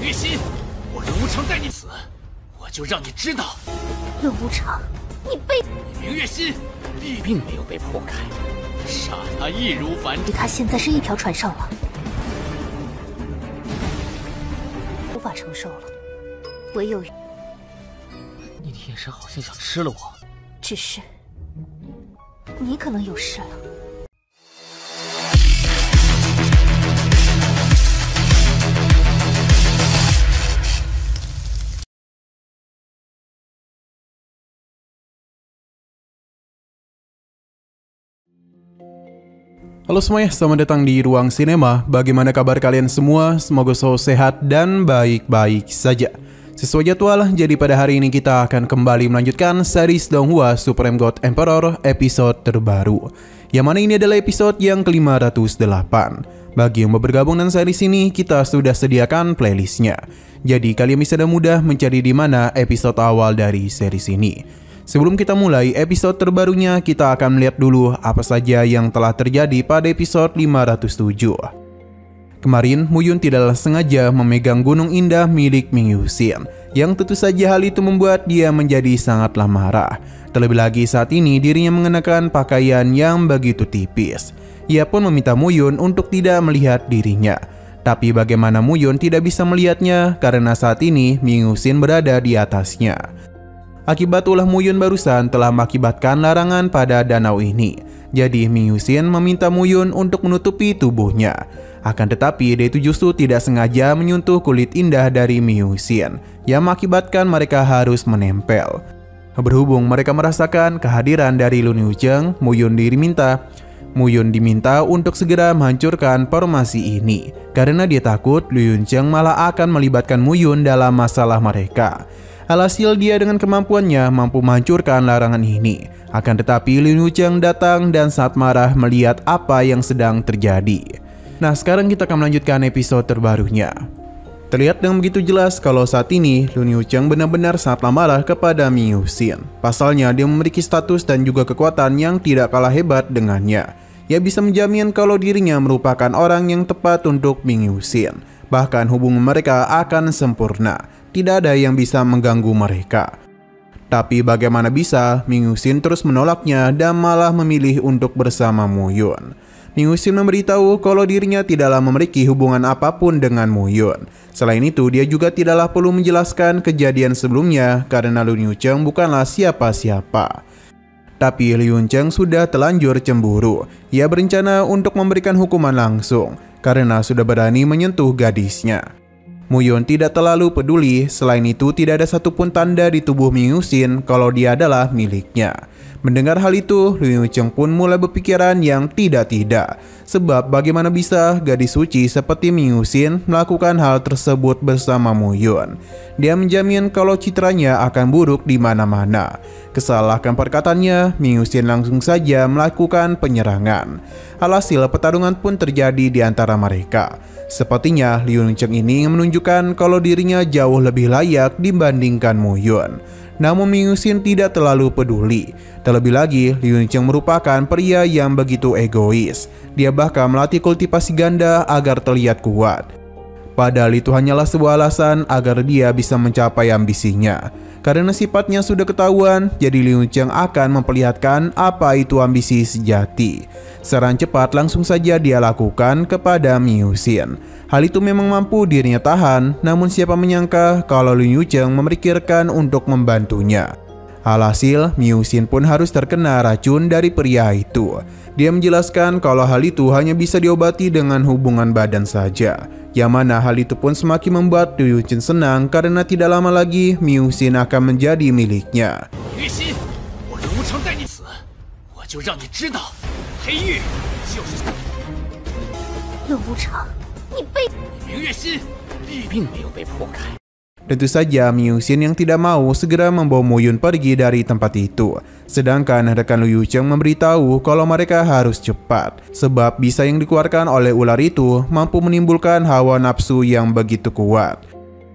月心，我陆无常带你死，我就让你知道，陆无常，你被明月心并没有被破开，杀他易如反掌。他现在是一条船上了，无法承受了，唯有你的眼神好像想吃了我，只是你可能有事了。Halo semuanya, selamat datang di Ruang Sinema. Bagaimana kabar kalian semua? Semoga selalu sehat dan baik-baik saja. Sesuai jadwal, jadi pada hari ini kita akan kembali melanjutkan series Donghua Supreme God Emperor episode terbaru, yang mana ini adalah episode yang ke-508. Bagi yang mau bergabung dengan series ini, kita sudah sediakan playlistnya. Jadi kalian bisa dengan mudah mencari di mana episode awal dari series ini. Sebelum kita mulai episode terbarunya, kita akan melihat dulu apa saja yang telah terjadi pada episode 507. Kemarin, Muyun tidaklah sengaja memegang Gunung Indah milik Ming Yuxin, yang tentu saja hal itu membuat dia menjadi sangatlah marah. Terlebih lagi saat ini dirinya mengenakan pakaian yang begitu tipis. Ia pun meminta Muyun untuk tidak melihat dirinya. Tapi bagaimana Muyun tidak bisa melihatnya karena saat ini Ming Yuxin berada di atasnya. Akibat ulah Muyun barusan telah mengakibatkan larangan pada danau ini. Jadi Ming Yuxin meminta Muyun untuk menutupi tubuhnya. Akan tetapi dia itu justru tidak sengaja menyentuh kulit indah dari Ming Yuxin, yang mengakibatkan mereka harus menempel. Berhubung mereka merasakan kehadiran dari Lun Yucheng, Muyun diminta untuk segera menghancurkan formasi ini, karena dia takut Lun Yucheng malah akan melibatkan Muyun dalam masalah mereka. Alhasil dia dengan kemampuannya mampu menghancurkan larangan ini. Akan tetapi Lun Yucheng datang dan sangat marah melihat apa yang sedang terjadi. Nah, sekarang kita akan melanjutkan episode terbarunya. Terlihat dengan begitu jelas kalau saat ini Lun Yucheng benar-benar sangatlah marah kepada Ming Yuxin. Pasalnya dia memiliki status dan juga kekuatan yang tidak kalah hebat dengannya. Ia bisa menjamin kalau dirinya merupakan orang yang tepat untuk Ming Yuxin. Bahkan hubungan mereka akan sempurna. Tidak ada yang bisa mengganggu mereka. Tapi bagaimana bisa Ming Yuxin terus menolaknya dan malah memilih untuk bersama Muyun. Ming Yuxin memberitahu kalau dirinya tidaklah memiliki hubungan apapun dengan Muyun. Selain itu, dia juga tidaklah perlu menjelaskan kejadian sebelumnya karena Lun Yucheng bukanlah siapa-siapa. Tapi Lun Yucheng sudah telanjur cemburu. Ia berencana untuk memberikan hukuman langsung karena sudah berani menyentuh gadisnya. Muyun tidak terlalu peduli, selain itu tidak ada satupun tanda di tubuh Ming Yuxin kalau dia adalah miliknya. Mendengar hal itu, Lun Yucheng pun mulai berpikiran yang tidak-tidak. Sebab bagaimana bisa gadis suci seperti Ming Yuxin melakukan hal tersebut bersama Muyun. Dia menjamin kalau citranya akan buruk di mana-mana. Kesalahkan perkataannya, Ming Yuxin langsung saja melakukan penyerangan. Alhasil pertarungan pun terjadi di antara mereka. Sepertinya Lun Yucheng ini menunjukkan kalau dirinya jauh lebih layak dibandingkan Muyun. Namun Ming Yuxin tidak terlalu peduli. Terlebih lagi, Lun Yucheng merupakan pria yang begitu egois. Dia bahkan melatih kultivasi ganda agar terlihat kuat. Padahal itu hanyalah sebuah alasan agar dia bisa mencapai ambisinya. Karena sifatnya sudah ketahuan, jadi Lun Yucheng akan memperlihatkan apa itu ambisi sejati. Serangan cepat langsung saja dia lakukan kepada Ming Yuxin. Hal itu memang mampu dirinya tahan, namun siapa menyangka kalau Lun Yucheng memikirkan untuk membantunya. Alhasil, Ming Yuxin pun harus terkena racun dari pria itu. Dia menjelaskan kalau hal itu hanya bisa diobati dengan hubungan badan saja. Yang mana hal itu pun semakin membuat Lun Yucheng senang karena tidak lama lagi Ming Yuxin akan menjadi miliknya. Tentu saja Ming Yuxin yang tidak mau segera membawa Muyun pergi dari tempat itu. Sedangkan rekan Lun Yucheng memberitahu kalau mereka harus cepat. Sebab bisa yang dikeluarkan oleh ular itu mampu menimbulkan hawa nafsu yang begitu kuat.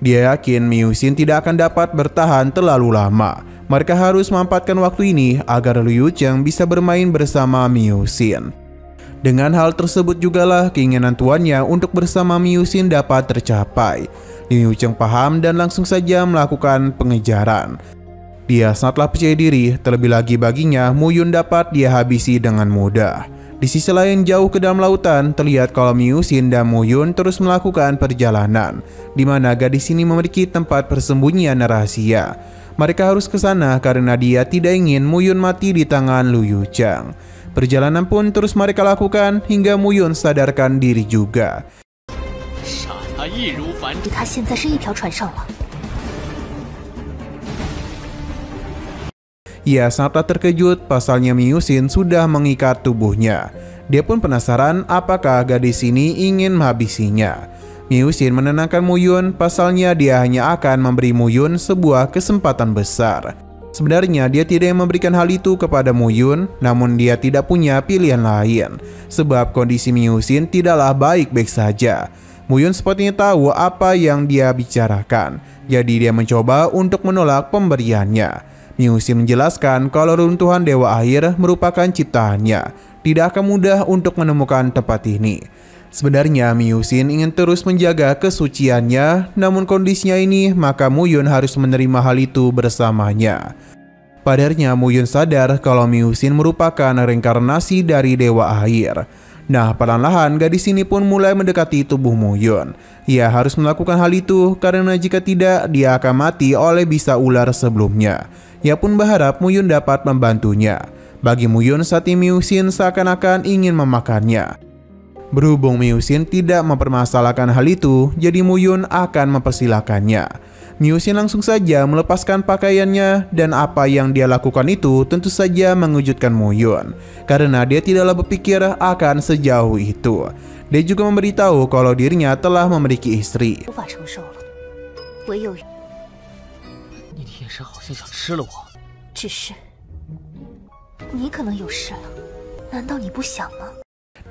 Dia yakin Ming Yuxin tidak akan dapat bertahan terlalu lama. Mereka harus memanfaatkan waktu ini agar Lun Yucheng bisa bermain bersama Ming Yuxin. Dengan hal tersebut jugalah keinginan tuannya untuk bersama Miyusin dapat tercapai. Lin Yucheng paham dan langsung saja melakukan pengejaran. Dia sangatlah percaya diri, terlebih lagi baginya Muyun dapat dia habisi dengan mudah. Di sisi lain jauh ke dalam lautan terlihat kalau Miyusin dan Muyun terus melakukan perjalanan, di mana gadis ini memiliki tempat persembunyian rahasia. Mereka harus ke sana karena dia tidak ingin Muyun mati di tangan Lu Yucheng. Perjalanan pun terus mereka lakukan hingga Muyun sadarkan diri juga. Ia sangatlah terkejut pasalnya Miyusin sudah mengikat tubuhnya. Dia pun penasaran apakah gadis ini ingin menghabisinya. Miyusin menenangkan Muyun pasalnya dia hanya akan memberi Muyun sebuah kesempatan besar. Sebenarnya dia tidak memberikan hal itu kepada Muyun, namun dia tidak punya pilihan lain. Sebab kondisi Miyusin tidaklah baik-baik saja. Muyun sepertinya tahu apa yang dia bicarakan, jadi dia mencoba untuk menolak pemberiannya. Miyusin menjelaskan kalau runtuhan Dewa Air merupakan ciptaannya, tidak akan mudah untuk menemukan tempat ini. Sebenarnya Miyusin ingin terus menjaga kesuciannya, namun kondisinya ini maka Muyun harus menerima hal itu bersamanya. Padarnya Muyun sadar kalau Miyusin merupakan reinkarnasi dari Dewa Air. Nah, perlahan-lahan gadis ini pun mulai mendekati tubuh Muyun. Ia harus melakukan hal itu karena jika tidak dia akan mati oleh bisa ular sebelumnya. Ia pun berharap Muyun dapat membantunya. Bagi Muyun saat ini Miyusin seakan-akan ingin memakannya. Berhubung Miyusin tidak mempermasalahkan hal itu, jadi Muyun akan mempersilahkannya. Miyusin langsung saja melepaskan pakaiannya dan apa yang dia lakukan itu tentu saja mengejutkan Muyun. Karena dia tidaklah berpikir akan sejauh itu. Dia juga memberitahu kalau dirinya telah memiliki istri.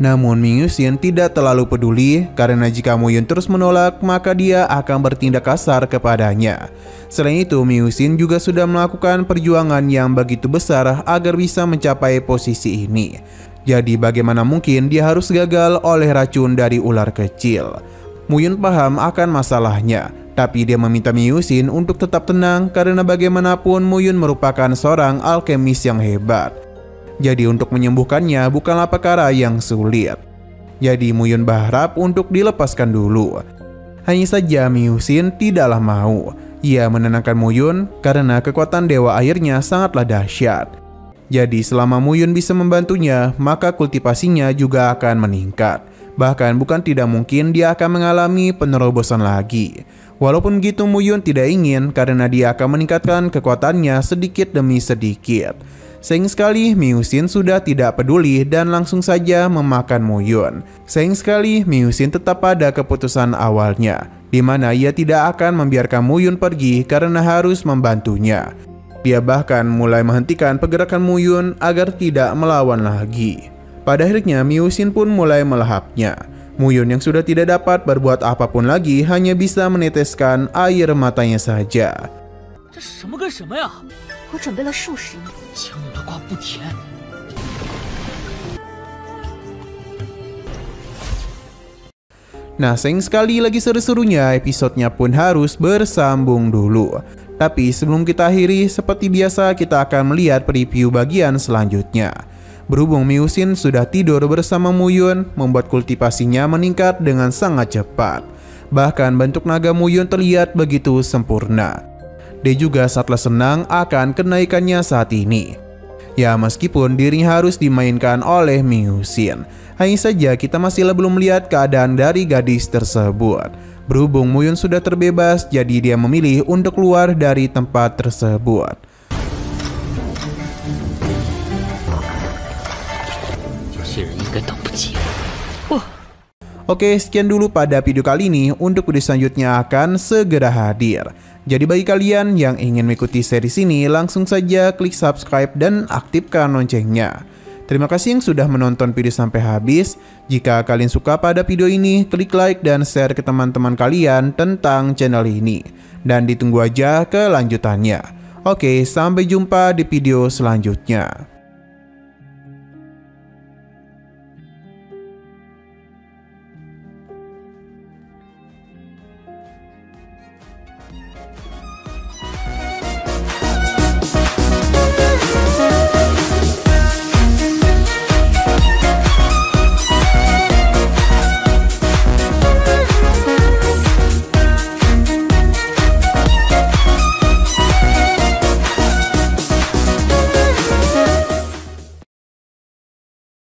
Namun Miyusin tidak terlalu peduli karena jika Muyun terus menolak maka dia akan bertindak kasar kepadanya. Selain itu Miyusin juga sudah melakukan perjuangan yang begitu besar agar bisa mencapai posisi ini. Jadi bagaimana mungkin dia harus gagal oleh racun dari ular kecil. Muyun paham akan masalahnya, tapi dia meminta Miyusin untuk tetap tenang karena bagaimanapun Muyun merupakan seorang alkemis yang hebat. Jadi untuk menyembuhkannya bukanlah perkara yang sulit. Jadi Muyun berharap untuk dilepaskan dulu. Hanya saja Miyusin tidaklah mau. Ia menenangkan Muyun karena kekuatan Dewa Airnya sangatlah dahsyat. Jadi selama Muyun bisa membantunya, maka kultivasinya juga akan meningkat. Bahkan bukan tidak mungkin dia akan mengalami penerobosan lagi. Walaupun gitu Muyun tidak ingin karena dia akan meningkatkan kekuatannya sedikit demi sedikit. Sayang sekali Miyusin sudah tidak peduli dan langsung saja memakan Muyun. Sayang sekali Miyusin tetap pada keputusan awalnya, di mana ia tidak akan membiarkan Muyun pergi karena harus membantunya. Dia bahkan mulai menghentikan pergerakan Muyun agar tidak melawan lagi. Pada akhirnya Miyusin pun mulai melahapnya. Muyun yang sudah tidak dapat berbuat apapun lagi hanya bisa meneteskan air matanya saja. Nah, sayang sekali lagi seru-serunya episodenya pun harus bersambung dulu. Tapi sebelum kita akhiri, seperti biasa kita akan melihat preview bagian selanjutnya. Berhubung Miyusin sudah tidur bersama Muyun, membuat kultivasinya meningkat dengan sangat cepat. Bahkan bentuk naga Muyun terlihat begitu sempurna. Dia juga sangatlah senang akan kenaikannya saat ini. Ya, meskipun dirinya harus dimainkan oleh Miyusin, hanya saja kita masih belum melihat keadaan dari gadis tersebut. Berhubung Muyun sudah terbebas, jadi dia memilih untuk keluar dari tempat tersebut. Oke, sekian dulu pada video kali ini. Untuk video selanjutnya akan segera hadir. Jadi bagi kalian yang ingin mengikuti series ini, langsung saja klik subscribe dan aktifkan loncengnya. Terima kasih yang sudah menonton video sampai habis. Jika kalian suka pada video ini, klik like dan share ke teman-teman kalian tentang channel ini. Dan ditunggu aja kelanjutannya. Oke, sampai jumpa di video selanjutnya.